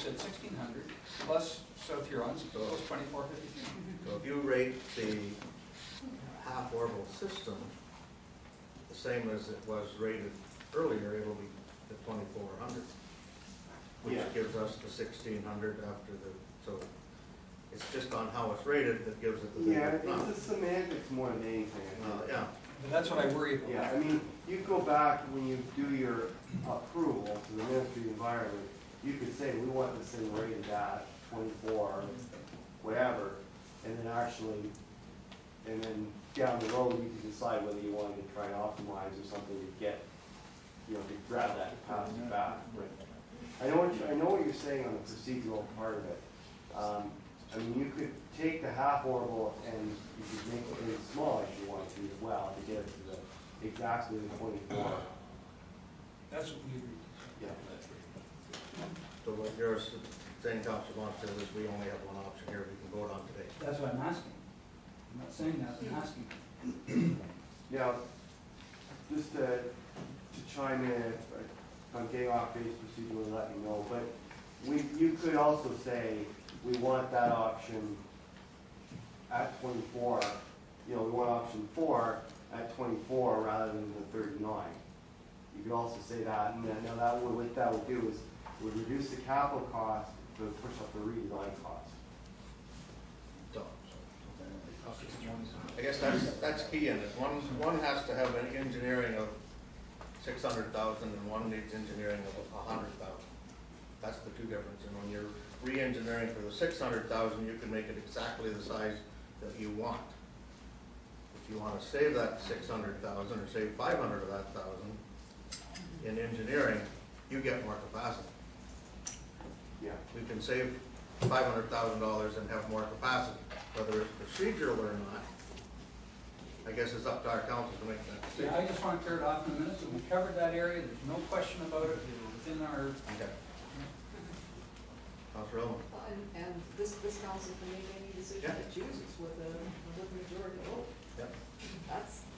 said 1,600 plus South Huron's goes 2,453. So if you rate the half orbital system the same as it was rated earlier, it'll be the 2,400, which gives us the 1,600 after the, so it's just on how it's rated that gives it the Yeah, it's the semantics more than anything. yeah. But that's what I worry about. Yeah, I mean, you go back when you do your approval to the Ministry of the Environment, you could say, we want this thing rated at 24, whatever, and then actually, and then down the road, you can decide whether you wanted to try and optimize or something to get, you know, to grab that capacity back. But I know what you're saying on the procedural part of it. I mean, you could take the half orbital and you could make it as small as you want to as well to get it to the exactly the 24. That's what we agreed. Yeah. So what you're saying, Councilor Monster, is we only have one option here we can vote on today. That's what I'm asking. I'm not saying that, I'm asking. Now, just to chime in, if I'm getting off base procedurally, let me know. But you could also say we want that option at 24. You know, we want option 4 at 24 rather than the 39. You could also say that, and then, now that would, what that would do is it would reduce the capital cost to push up the redesign cost. So, I guess that's key in it. One has to have an engineering of 600,000 and one needs engineering of 100,000. That's the two differences. And when you're re-engineering for the 600,000, you can make it exactly the size that you want. If you want to save that 600,000 or save 500 of that thousand in engineering, you get more capacity. Yeah. We can save $500,000 and have more capacity. Whether it's procedural or not, I guess it's up to our council to make that decision. Yeah, I just want to clear it off in a minute. So we covered that area. There's no question about it. They were within our. Okay. Councilor Ellman. And this council can make any decision it chooses with a majority vote. Yep. That's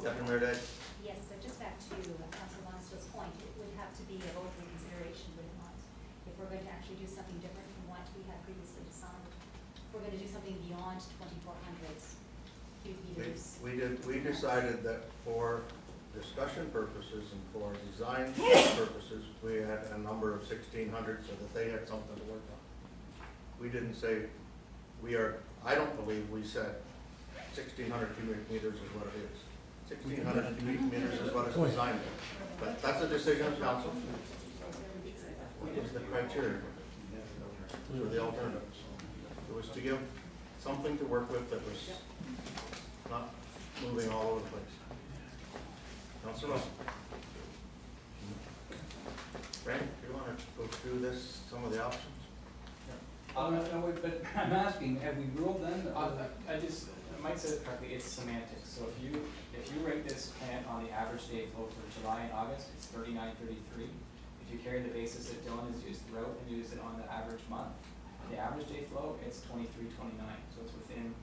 Deputy Mayor Day. Yes, but just back to Councilor Lonsdale's point, it would have to be a vote for consideration, would it not? If we're going to actually do something different from what we had previously decided, if we're going to do something beyond 2,400s, We decided that for discussion purposes and for design purposes, we had a number of 1,600 so that they had something to work on. We didn't say, I don't believe we said 1,600 cubic meters is what it is. 1,600 cubic meters is what it's designed for. But that's a decision of council. What was the criteria? Those were the alternatives. It was to give something to work with that was not moving all over the place. Councilor Russell. Frank, do you want to go through this, some of the options? No, but I'm asking, have we ruled then? I might say it correctly, it's semantics. So if you rate this plant on the average day flow for July and August, it's 39.33. If you carry the basis that Dylan has used throughout and use it on the average month, the average day flow, it's 23.29. So it's within,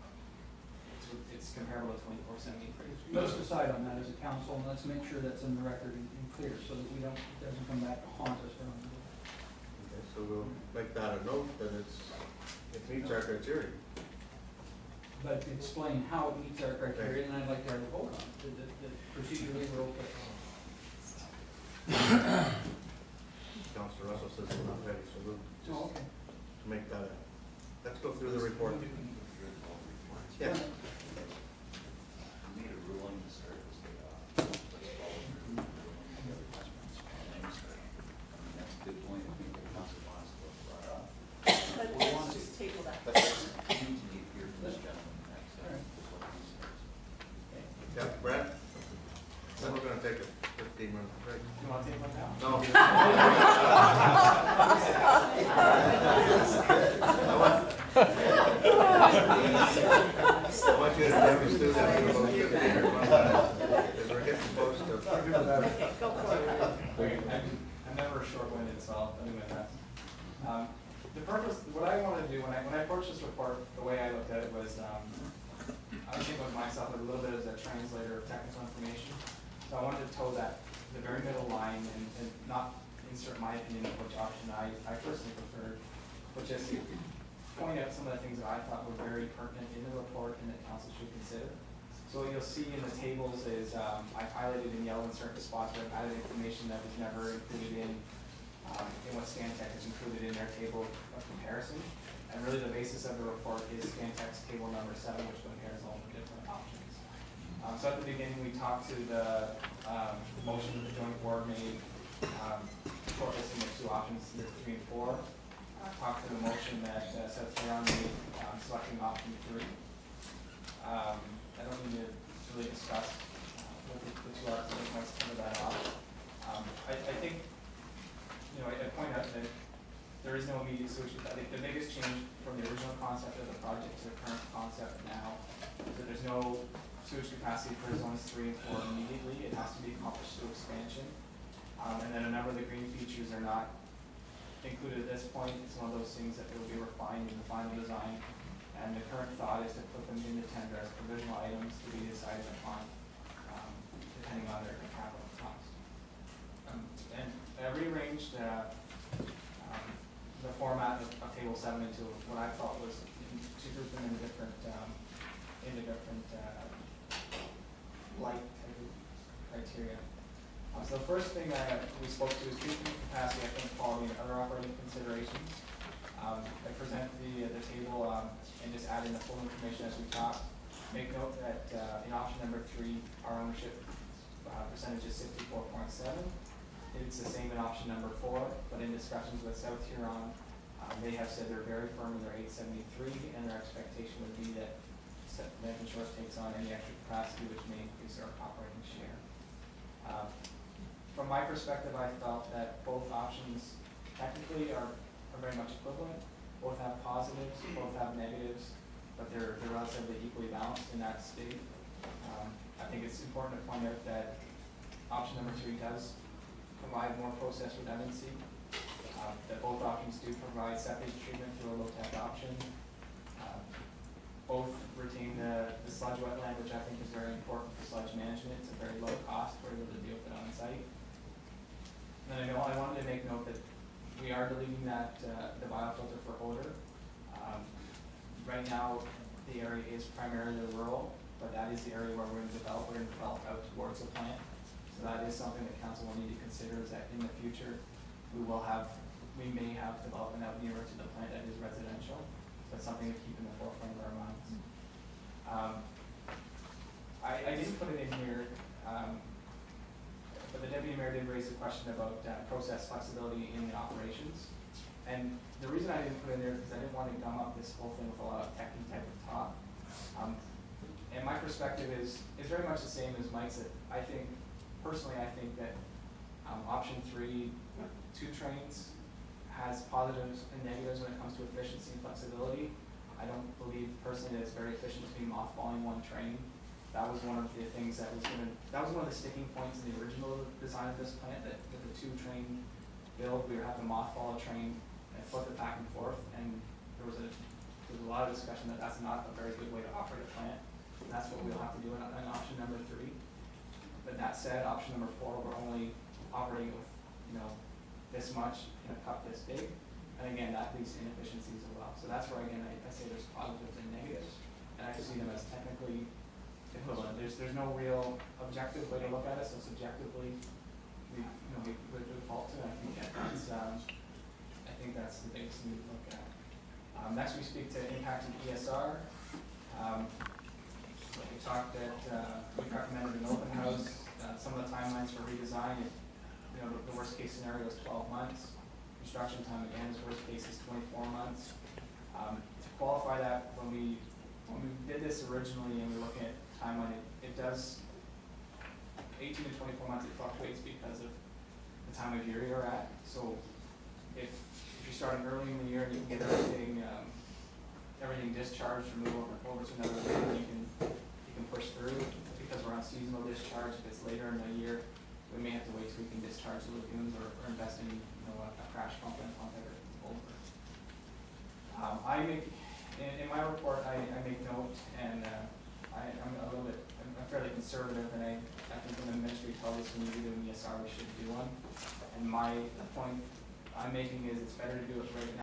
it's comparable to 24.70 increase. Let's decide on that as a council, and let's make sure that's in the record and clear, so that it doesn't come back to haunt us. Okay, so we'll make that a note that it meets our criteria. But explain how it meets our criteria, and I'd like to have a vote on it. The procedurally we're okay. Councilor Russell says we're not ready, so we'll just Okay. make that let's go through the report. Yeah. Made a ruling to start this that's a good point. I think the council wants to brought up. But let's just table that. But we need to hear from this gentleman next. What he says. Yeah, Brad? Then we're going to take a 15-minute break. You want to take one now? No. I want you to never do that for about 15 minutes. Because we're getting close to. Okay, go for it. I'm never short-winded, so I'll do my best. The purpose, what I wanted to do when I approached this report, the way I looked at it was, I was thinking of myself a little bit as a translator of technical information. So I wanted to toe that the very middle line and not insert my opinion of which option I personally preferred, but just point out some of the things that I thought were very pertinent in the report and that council should consider. So what you'll see in the tables is I've highlighted in yellow in certain spots where I've added information that was never included in what Stantec has included in their table of comparison. And really the basis of the report is Stantec's table number 7, which compares all the different options. So at the beginning we talked to the motion that the joint board made, shortlisting the 2 options, 3 and 4. Talked to the motion that South Huron made, selecting option 3. I don't need to really discuss what the 2 are, so I think let's cover that off. I think, you know, I point out that there is no immediate solution. I think the biggest change from the original concept of the project to the current concept now is that there's no sewage capacity for zones 3 and 4 immediately. It has to be accomplished through expansion. And then a number of the green features are not included at this point. It's one of those things that will be refined in the final design. And the current thought is to put them into tender as provisional items to be decided upon, depending on their capital cost. And I rearranged the format of table 7 into what I thought was to group them into different light type of criteria. So the first thing we spoke to is treatment capacity, equipment quality, and other operating considerations. I present the table and just add in the full information as we talk. Make note that in option number 3, our ownership percentage is 64.7. It's the same in option number 4, but in discussions with South Huron, they have said they're very firm in their 873, and their expectation would be that American Shores takes on any extra capacity, which may increase our operating share. From my perspective, I felt that both options technically are very much equivalent. Both have positives, both have negatives, but they're relatively equally balanced in that state. I think it's important to point out that option number 3 does provide more process redundancy. That both options do provide septic treatment through a low-tech option. Both retain the sludge wetland, which I think is very important for sludge management. It's a very low cost. We're able to deal with it on site. And then I wanted to make note that we are deleting that the biofilter for odor. Right now, the area is primarily rural, but that is the area where we're going to develop. We're going to develop out towards the plant. So that is something that council will need to consider, is that in the future, we may have development out nearer to the plant that is residential. So that's something to keep in the forefront of our minds. I didn't put it in here, but the deputy mayor did raise a question about process flexibility in the operations. And the reason I didn't put it in there is because I didn't want to gum up this whole thing with a lot of techie type of talk. And my perspective is very much the same as Mike's. That I think, personally, I think that option 3, 2 trains, has positives and negatives when it comes to efficiency and flexibility. I don't believe personally that it's very efficient to be mothballing 1 train. That was one of the things that was one of the sticking points in the original design of this plant, that with the 2 train build, we were having to mothball a train and flip it back and forth, and there was a lot of discussion that that's not a very good way to operate a plant. And that's what we'll have to do in option number 3. But that said, option number 4, we're only operating with, this much in a cup this big. And again, that leads to inefficiencies as well. So that's where, again, I say there's positives and negatives. And I see them as technically equivalent. There's no real objective way to look at it. So subjectively, we default to it. I think that's the biggest thing to look at. Next, we speak to impact and ESR. We talked that we recommended an open house. Some of the timelines for redesign, the worst case scenario is 12 months. Construction time, again, is worst case is 24 months. To qualify that, when we did this originally and we were looking at timeline, it does 18 to 24 months. It fluctuates because of the time of year you're at. So if you're starting early in the year and you can get everything discharged or move over to another year, you can push through. Because we're on seasonal discharge, if it's later in the year, we may have to wait till we can discharge the lagoons or invest in a crash pump and pump it over. I make in my report I make note, and I'm a little bit fairly conservative, and I think when the ministry tells us when we do an ESR, we should do one. And the point I'm making is it's better to do it right now